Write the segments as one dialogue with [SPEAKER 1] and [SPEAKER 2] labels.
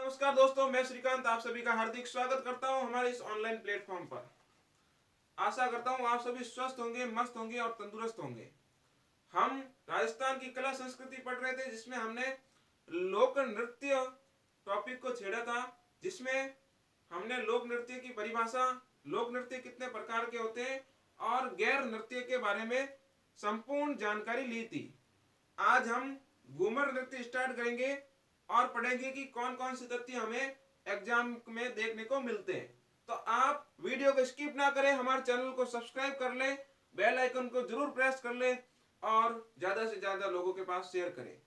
[SPEAKER 1] नमस्कार दोस्तों, मैं श्रीकांत आप सभी का हार्दिक स्वागत करता हूं हमारे इस ऑनलाइन प्लेटफॉर्म पर। आशा करता हूं आप सभी स्वस्थ होंगे, मस्त होंगे और तंदुरुस्त होंगे। हम राजस्थान की कला संस्कृति पढ़ रहे थे, जिसमें हमने लोक नृत्य टॉपिक को छेड़ा था, जिसमें हमने लोक नृत्य की परिभाषा, लोक नृत्य कितने प्रकार के होते हैं और गैर नृत्य के बारे में संपूर्ण जानकारी ली थी। आज हम घूमर नृत्य स्टार्ट करेंगे और पढ़ेंगे कि कौन कौन से तथ्य हमें एग्जाम में देखने को मिलते हैं। तो आप वीडियो को स्किप ना करें, हमारे चैनल को सब्सक्राइब कर लें, बेल आइकन को जरूर प्रेस कर लें और ज्यादा से ज्यादा लोगों के पास शेयर करें।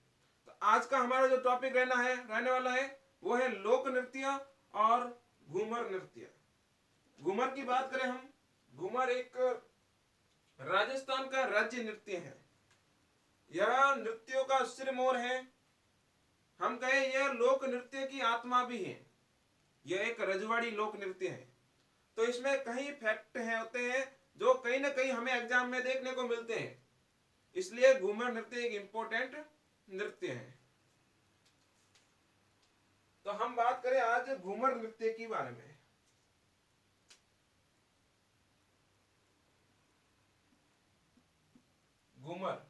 [SPEAKER 1] तो आज का हमारा जो टॉपिक रहने वाला है वो है लोक नृत्य और घूमर नृत्य। घूमर की बात करें हम, घूमर एक राजस्थान का राज्य नृत्य है। यह नृत्यों का सिरमौर है। हम कहें यह लोक नृत्य की आत्मा भी है। यह एक रजवाड़ी लोक नृत्य है। तो इसमें कई फैक्ट होते हैं जो कहीं ना कहीं हमें एग्जाम में देखने को मिलते हैं, इसलिए घूमर नृत्य एक इंपॉर्टेंट नृत्य है। तो हम बात करें आज घूमर नृत्य के बारे में। घूमर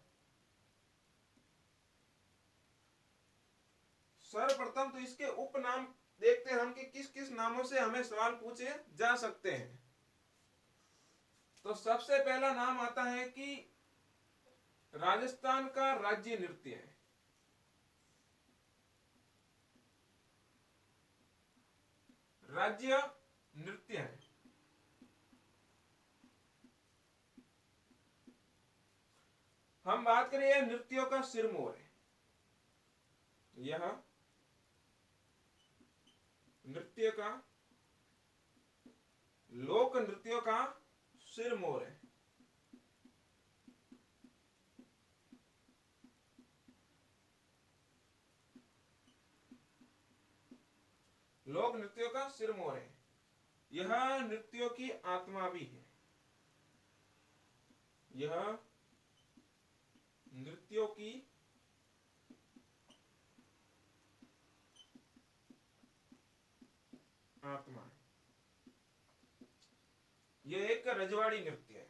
[SPEAKER 1] सर्वप्रथम तो इसके उपनाम देखते हैं हम कि किस किस नामों से हमें सवाल पूछे जा सकते हैं। तो सबसे पहला नाम आता है कि राजस्थान का राज्य नृत्य है। राज्य नृत्य है। हम बात करें यह नृत्यों का सिरमौर है। यह नृत्य का, लोक नृत्यों का सिरमौर है। लोक नृत्यों का सिरमौर है। यह नृत्यों की आत्मा भी है। यह नृत्यों की आत्मा है। यह एक रजवाड़ी नृत्य है।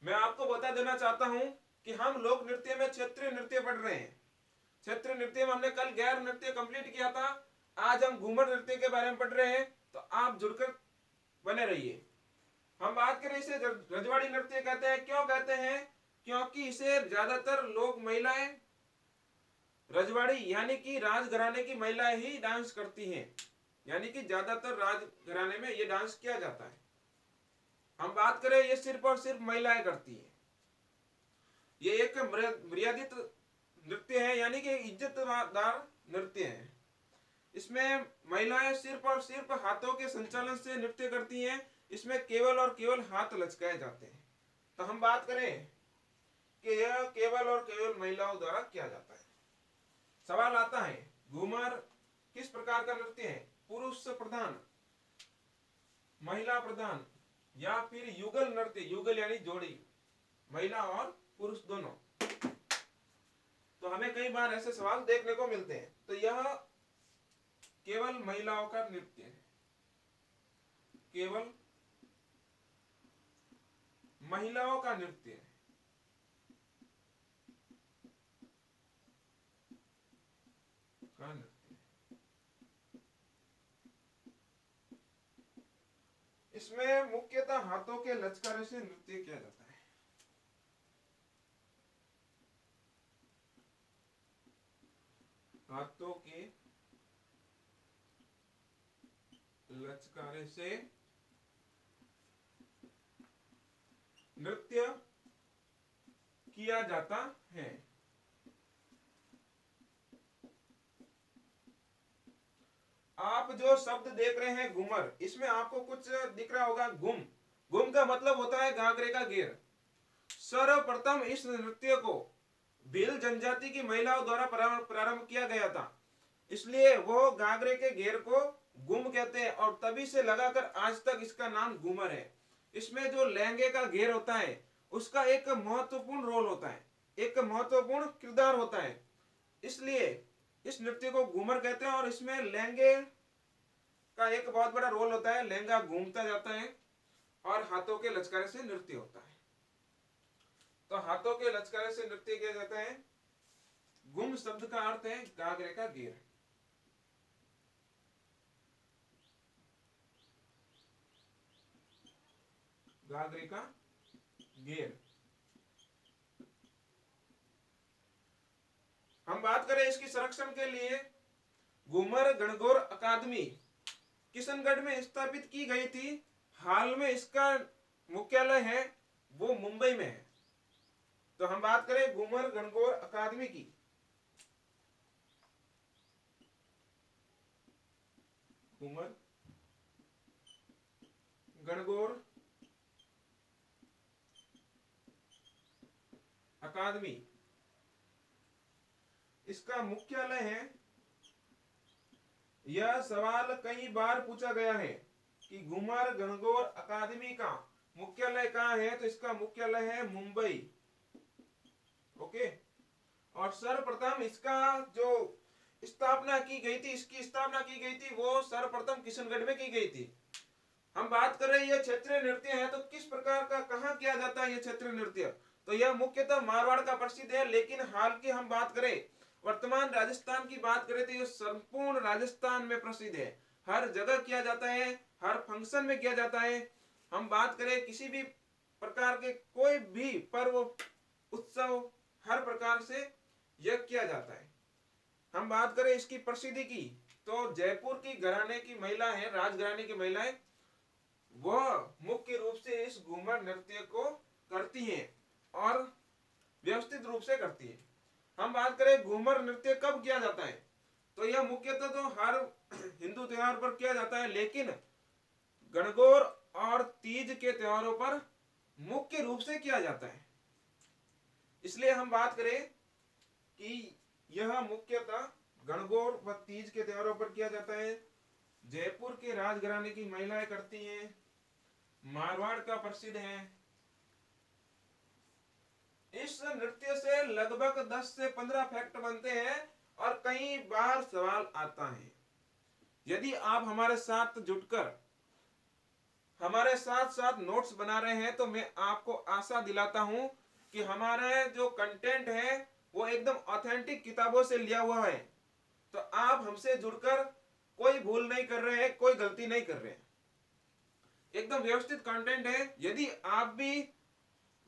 [SPEAKER 1] मैं आपको बता देना चाहता हूं कि हम लोक नृत्य में क्षेत्रीय नृत्य पढ़ रहे हैं। क्षेत्रीय नृत्य में हमने कल गैर नृत्य कंप्लीट किया था। आज हम घूमर नृत्य के बारे में पढ़ रहे हैं, तो आप जुड़कर बने रहिए। हम बात करें, इसे रजवाड़ी नृत्य कहते हैं। क्यों कहते हैं? क्योंकि इसे ज्यादातर लोग महिलाएं, रजवाड़ी यानी कि राजघराने की महिलाएं ही डांस करती हैं। यानी कि ज्यादातर राजघराने में ये डांस किया जाता है। हम बात करें, ये सिर्फ और सिर्फ महिलाएं करती हैं। ये एक मर्यादित नृत्य है, यानी कि इज्जतदार नृत्य है। इसमें महिलाएं सिर्फ और सिर्फ हाथों के संचालन से नृत्य करती हैं। इसमें केवल और केवल हाथ लचकाए जाते हैं। तो हम बात करें कि यह केवल और केवल महिलाओं द्वारा किया जाता है। सवाल आता है, घूमर किस प्रकार का नृत्य है? पुरुष प्रधान, महिला प्रधान या फिर युगल नृत्य? युगल यानी जोड़ी, महिला और पुरुष दोनों। तो हमें कई बार ऐसे सवाल देखने को मिलते हैं। तो यह केवल महिलाओं का नृत्य है। केवल महिलाओं का नृत्य है। इसमें मुख्यतः हाथों के लचकारे से नृत्य किया जाता है। हाथों के लचकारे से नृत्य किया जाता है। आप जो शब्द देख रहे हैं घूमर, इसमें आपको कुछ दिख रहा होगा घुम। घुम का मतलब होता है घाघरे का घेर। सर्वप्रथम इस नृत्य को भील जनजाति की महिलाओं द्वारा प्रारंभ किया गया था, इसलिए वो घाघरे के घेर को घुम कहते हैं और तभी से लगाकर आज तक इसका नाम घूमर है। इसमें जो लहंगे का घेर होता है उसका एक महत्वपूर्ण रोल होता है, एक महत्वपूर्ण किरदार होता है। इसलिए इस नृत्य को घूमर कहते हैं। और इसमें लहंगे का एक बहुत बड़ा रोल होता है। लहंगा घूमता जाता है और हाथों के लचकारे से नृत्य होता है। तो हाथों के लचकारे से नृत्य किया जाता है। गुम शब्द का अर्थ है घाघरे का घेर। घाघरे का घेर। हम बात करें इसकी संरक्षण के लिए, घूमर गणगौर अकादमी किशनगढ़ में स्थापित की गई थी। हाल में इसका मुख्यालय है वो मुंबई में है। तो हम बात करें घूमर गणगौर अकादमी की, घूमर गणगौर अकादमी, इसका मुख्यालय है। यह सवाल कई बार पूछा गया है कि घूमर गणगौर अकादमी का मुख्यालय कहाँ है, तो इसका मुख्यालय है मुंबई। ओके। और सर्वप्रथम इसका जो स्थापना की गई थी, इसकी स्थापना की गई थी वो सर्वप्रथम किशनगढ़ में की गई थी। हम बात कर रहे हैं ये क्षेत्रीय नृत्य है, तो किस प्रकार का कहाँ किया जाता है ये क्षेत्रीय नृत्य, तो यह मुख्यतः मारवाड़ का प्रसिद्ध है। लेकिन हाल की हम बात करें, वर्तमान राजस्थान की बात करें, तो यह संपूर्ण राजस्थान में प्रसिद्ध है। हर जगह किया जाता है, हर फंक्शन में किया जाता है। हम बात करें किसी भी प्रकार के कोई भी पर्व उत्सव, हर प्रकार से यह किया जाता है। हम बात करें इसकी प्रसिद्धि की, तो जयपुर की घराने की महिला है, राजघराने की महिलाएं, वह मुख्य रूप से इस घूमर नृत्य को करती हैं और व्यवस्थित रूप से करती है। हम बात करें घूमर नृत्य कब किया जाता है, तो यह मुख्यतः तो हर हिंदू त्योहार पर किया जाता है, लेकिन गणगौर और तीज के त्योहारों पर मुख्य रूप से किया जाता है। इसलिए हम बात करें कि यह मुख्यतः गणगौर व तीज के त्योहारों पर किया जाता है। जयपुर के राजघराने की महिलाएं करती हैं, मारवाड़ का प्रसिद्ध है। इस नृत्य से लगभग 10 से 15 फैक्ट बनते हैं और कई बार सवाल आता है। यदि आप हमारे साथ जुटकर हमारे साथ साथ नोट्स बना रहे हैं, तो मैं आपको आशा दिलाता हूं कि हमारा जो कंटेंट है वो एकदम ऑथेंटिक किताबों से लिया हुआ है। तो आप हमसे जुड़कर कोई भूल नहीं कर रहे हैं, कोई गलती नहीं कर रहे हैं, एकदम व्यवस्थित कंटेंट है। यदि आप भी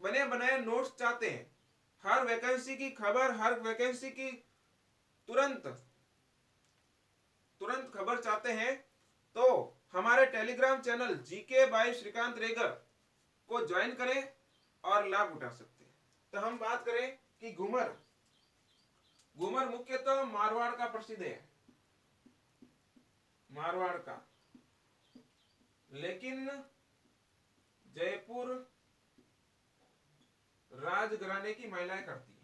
[SPEAKER 1] बने बनाए नोट्स चाहते हैं, हर वैकेंसी की खबर, हर वैकेंसी की तुरंत तुरंत खबर चाहते हैं, तो हमारे telegram channel GK by Shrikant Regar को ज्वाइन करें और लाभ उठा सकते हैं। तो हम बात करें कि घूमर मुख्यतः मारवाड़ का प्रसिद्ध है, मारवाड़ का, लेकिन जयपुर राजघराने की महिलाएं करती हैं।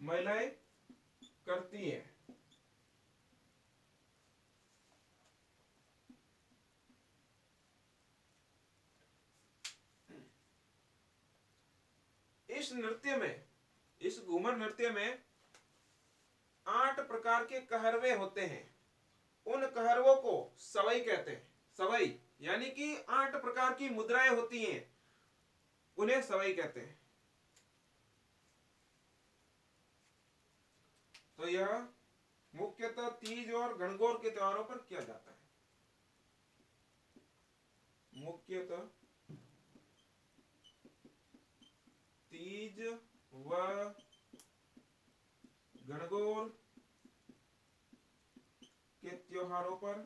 [SPEAKER 1] महिलाएं करती हैं। इस नृत्य में, इस घूमर नृत्य में 8 प्रकार के कहरवे होते हैं। उन कहरवों को सवई कहते हैं। सवई यानी कि 8 प्रकार की मुद्राएं होती हैं, उन्हें सवई कहते हैं। तो यह मुख्यतः तीज और गणगौर के त्योहारों पर किया जाता है। मुख्यतः तीज व गणगौर के त्योहारों पर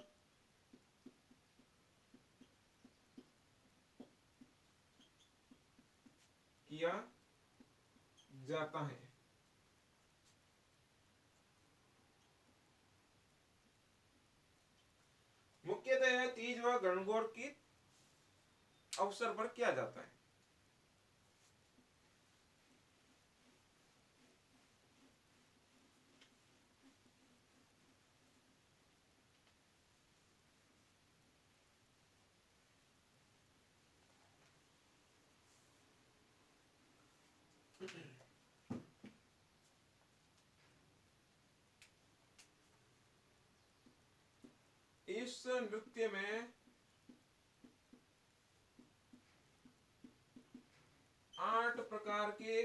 [SPEAKER 1] किया जाता है। मुख्यतः यह तीज व गणगौर की अवसर पर किया जाता है। इस नृत्य में 8 प्रकार के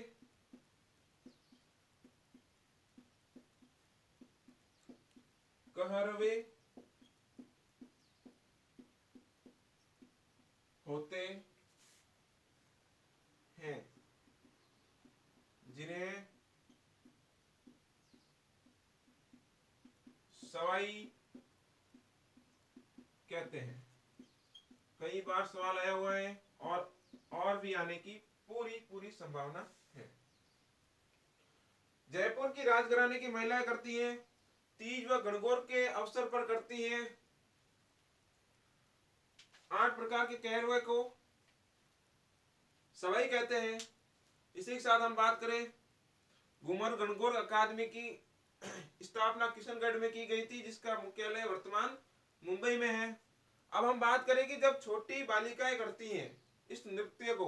[SPEAKER 1] कहरवे होते हैं, जिन्हें सवाई कहते हैं। कई बार सवाल आया हुआ है और भी आने की पूरी संभावना है। जयपुर की राजघराने की महिलाएं करती हैं, तीज व गणगौर के अवसर पर करती हैं। 8 प्रकार के कहरवे को सवाई कहते हैं। इसी के साथ हम बात करें, घूमर गणगौर अकादमी की स्थापना किशनगढ़ में की गई थी, जिसका मुख्यालय वर्तमान मुंबई में है। अब हम बात करें कि जब छोटी बालिकाएं करती हैं इस नृत्य को,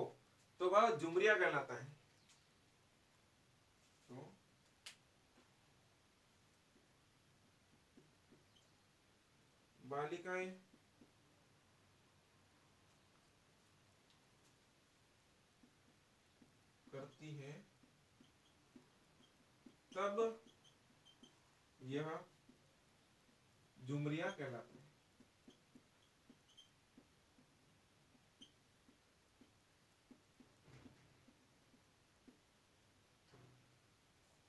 [SPEAKER 1] तो वह झुमरिया कहलाता है। तो बालिकाएं करती है तब यह झुमरिया कहलाता है।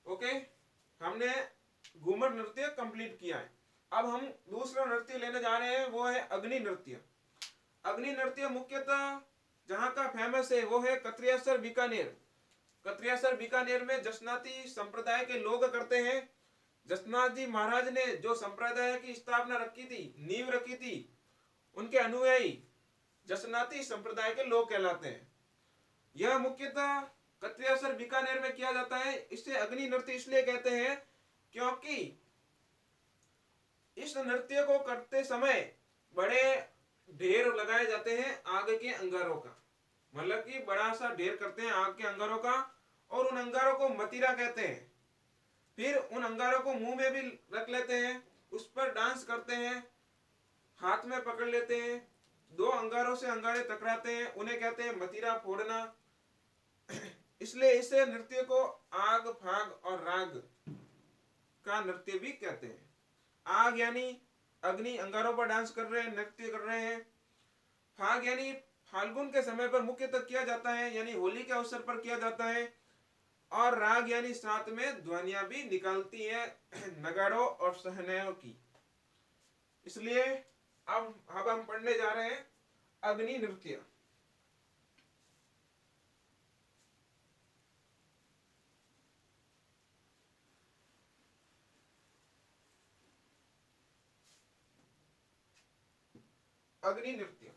[SPEAKER 1] ओके, हमने घूमर नृत्य कंप्लीट किया है। अब हम दूसरा नृत्य लेने जा रहे हैं, वो है अग्नि नृत्य। अग्नि नृत्य मुख्यतः जहां का फेमस है वो है कत्रियासर बीकानेर। कत्रियासर बीकानेर में जसनाती संप्रदाय के लोग करते हैं। जसनाथ जी महाराज ने जो संप्रदाय की स्थापना रखी थी, नींव रखी थी, उनके अनुयायी जसनाती संप्रदाय के लोग कहलाते हैं। यह मुख्यतः कत्रियासर बीकानेर में किया जाता है। इसे अग्नि नृत्य इसलिए कहते हैं क्योंकि इस नृत्य को करते समय बड़े ढेर लगाए जाते हैं आग के अंगारों का। मतलब कि बड़ा सा ढेर करते हैं आग के अंगारों का, और उन अंगारों को मतीरा कहते हैं। फिर उन अंगारों को मुंह में भी रख लेते हैं, उस पर डांस करते हैं, हाथ में पकड़ लेते हैं, 2 अंगारों से अंगारे टकराते हैं, उन्हें कहते हैं मतीरा फोड़ना। इसलिए इसे नृत्य को आग, फाग और राग का नृत्य भी कहते हैं। आग यानी अग्नि, अंगारों पर डांस कर रहे हैं, नृत्य कर रहे हैं। फाग यानी फाल्गुन के समय पर मुख्यतः किया जाता है, यानी होली के अवसर पर किया जाता है। और राग यानी साथ में ध्वनियां भी निकालती है नगाड़ों और सहनाओं की। इसलिए अब हम पढ़ने जा रहे हैं अग्नि नृत्य। अग्नि नृत्य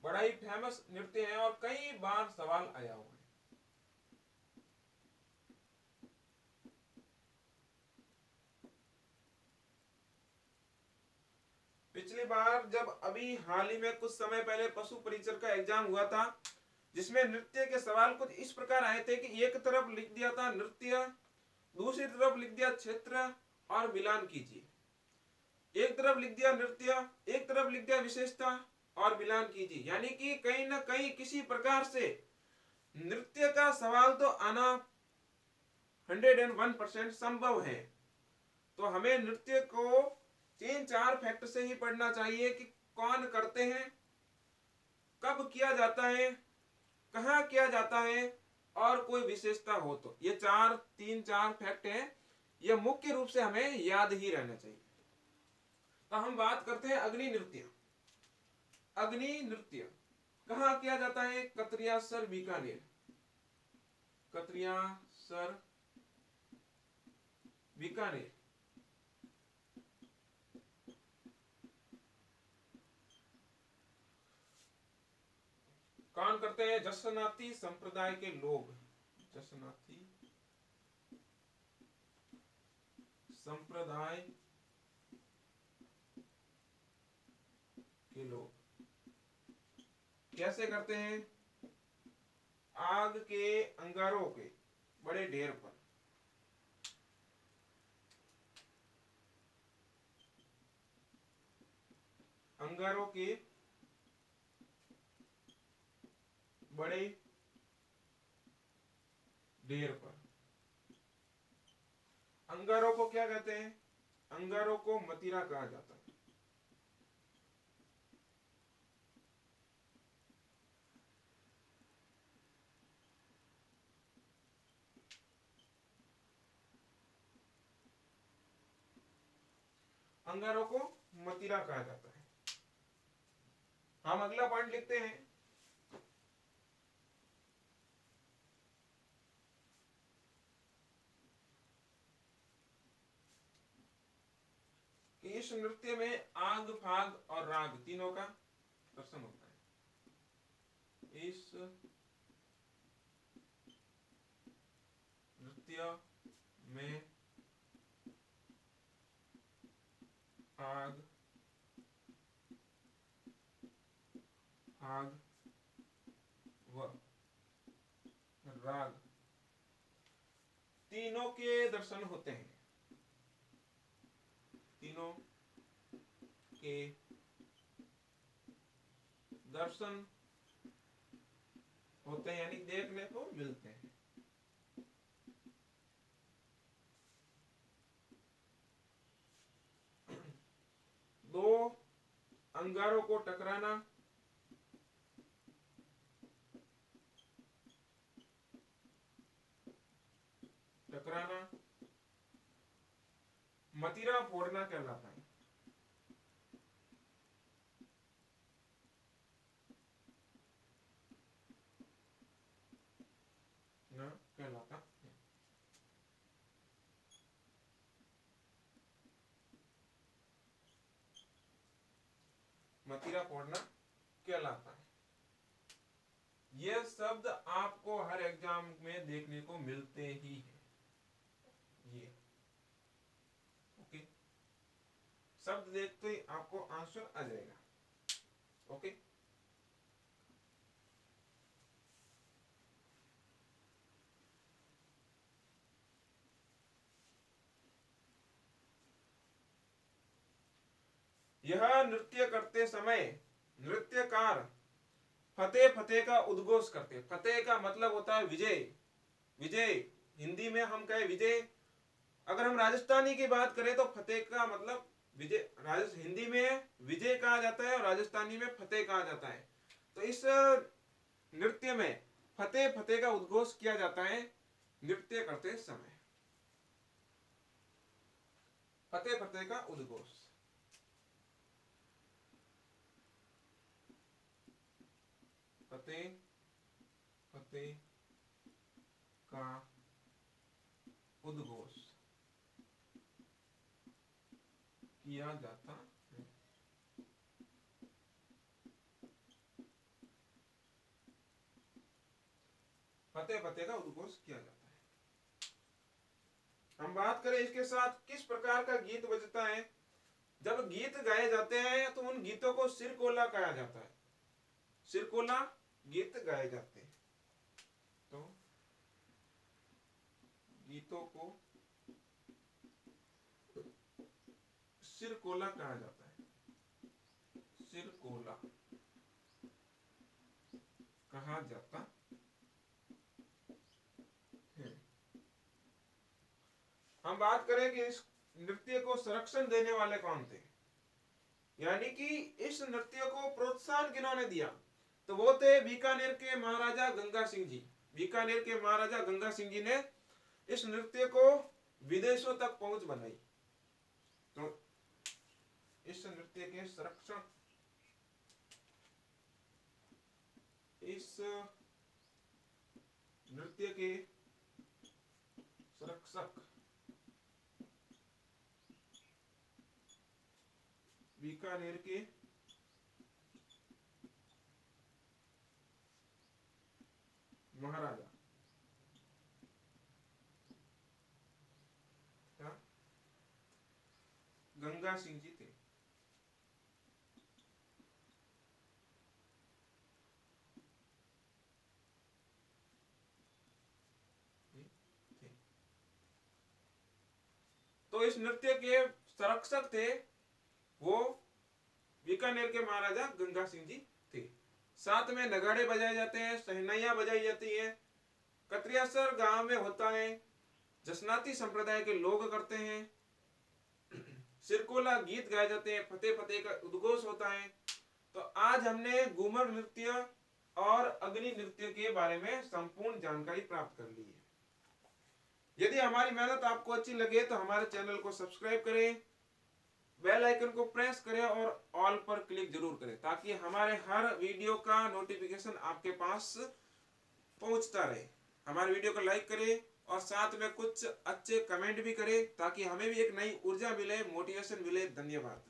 [SPEAKER 1] बड़ा ही फेमस नृत्य है और कई बार सवाल आया हुआ है। पिछली बार जब अभी हाल ही में कुछ समय पहले पशु परिचर का एग्जाम हुआ था, जिसमें नृत्य के सवाल कुछ इस प्रकार आए थे कि एक तरफ लिख दिया था नृत्य, दूसरी तरफ लिख दिया क्षेत्र और मिलान कीजिए। एक तरफ लिख दिया नृत्य, एक तरफ लिख दिया विशेषता और मिलान कीजिए। यानी कि कहीं ना कहीं किसी प्रकार से नृत्य का सवाल तो आना 101% संभव है। तो हमें नृत्य को 3-4 फैक्ट से ही पढ़ना चाहिए कि कौन करते हैं, कब किया जाता है, कहाँ किया जाता है, और कोई विशेषता हो तो। ये 3-4 फैक्ट है, ये मुख्य रूप से हमें याद ही रहना चाहिए। तो हम बात करते हैं अग्नि नृत्य। अग्नि नृत्य कहाँ किया जाता है? कत्रियासर बीकानेर। कत्रियासर बीकानेर। कौन करते हैं? जसनाती संप्रदाय के लोग। जसनाती संप्रदाय के लोग कैसे करते हैं? आग के अंगारों के बड़े ढेर पर अंगारों के बड़े ढेर पर। अंगारों को क्या कहते हैं? अंगारों को मदिरा कहा जाता है। अंगारों को मदिरा कहा जाता है। हम अगला पॉइंट लिखते हैं। कि इस नृत्य में आग फाग और राग तीनों का दर्शन होता है। इस नृत्य में आग फाग व राग तीनों के दर्शन होते हैं। तीनों के दर्शन होते हैं, यानी देखने को मिलते हैं। दो अंगारों को टकराना, मदिरा फोड़ना कहलाता है। ना कहलाता है। मदिरा फोड़ना कहलाता है। ये शब्द आपको हर एग्जाम में देखने को मिलते ही है। ये ओके, शब्द देखते ही आपको आंसर आ जाएगा। ओके, यह नृत्य करते समय नृत्यकार फतेह फतेह का उद्घोष करते। फतेह का मतलब होता है विजय। विजय हिंदी में हम कहे विजय। अगर हम राजस्थानी की बात करें तो फतेह का मतलब विजय। हिंदी में विजय कहा जाता है और राजस्थानी में फतेह कहा जाता है। तो इस नृत्य में फतेह फतेह का उद्घोष किया जाता है नृत्य करते समय। फतेह फतेह का उद्घोष। फतेह फतेह का उद्घोष किया जाता है। फतेह फतेह का उद्घोष किया जाता है। हम बात करें इसके साथ किस प्रकार का गीत बजता है। जब गीत गाए जाते हैं तो उन गीतों को सिरकोला कहा जाता है। सिरकोला गीत गाए जाते हैं। तो गीतों को सिरकोला कहा जाता है। सिरकोला कहा जाता है। हम बात करें कि इस नृत्य को संरक्षण देने वाले कौन थे, यानी कि इस नृत्य को प्रोत्साहन किन्होंने दिया, तो वो थे बीकानेर के महाराजा गंगा सिंह जी। बीकानेर के महाराजा गंगा सिंह जी ने इस नृत्य को विदेशों तक पहुंच बनाई। तो इस नृत्य के संरक्षण, इस नृत्य के संरक्षक बीकानेर के महाराजा गंगा सिंह जी थे। तो इस नृत्य के संरक्षक थे वो बीकानेर के महाराजा गंगा सिंह जी थे। साथ में नगाड़े बजाए जाते हैं, शहनाइयां बजाई जाती है। कत्रियासर गांव में होता है, जसनाती संप्रदाय के लोग करते हैं। सिरकोला गीत गाए जाते हैं, फतेह फतेह का उद्घोष होता है। तो आज हमने घूमर नृत्य और अग्नि नृत्य के बारे में संपूर्ण जानकारी प्राप्त कर ली है। यदि हमारी मेहनत आपको अच्छी लगे तो हमारे चैनल को सब्सक्राइब करें, बेल आइकन को प्रेस करें और ऑल पर क्लिक जरूर करें, ताकि हमारे हर वीडियो का नोटिफिकेशन आपके पास पहुंचता रहे। हमारे वीडियो को लाइक करें और साथ में कुछ अच्छे कमेंट भी करें, ताकि हमें भी एक नई ऊर्जा मिले, मोटिवेशन मिले। धन्यवाद।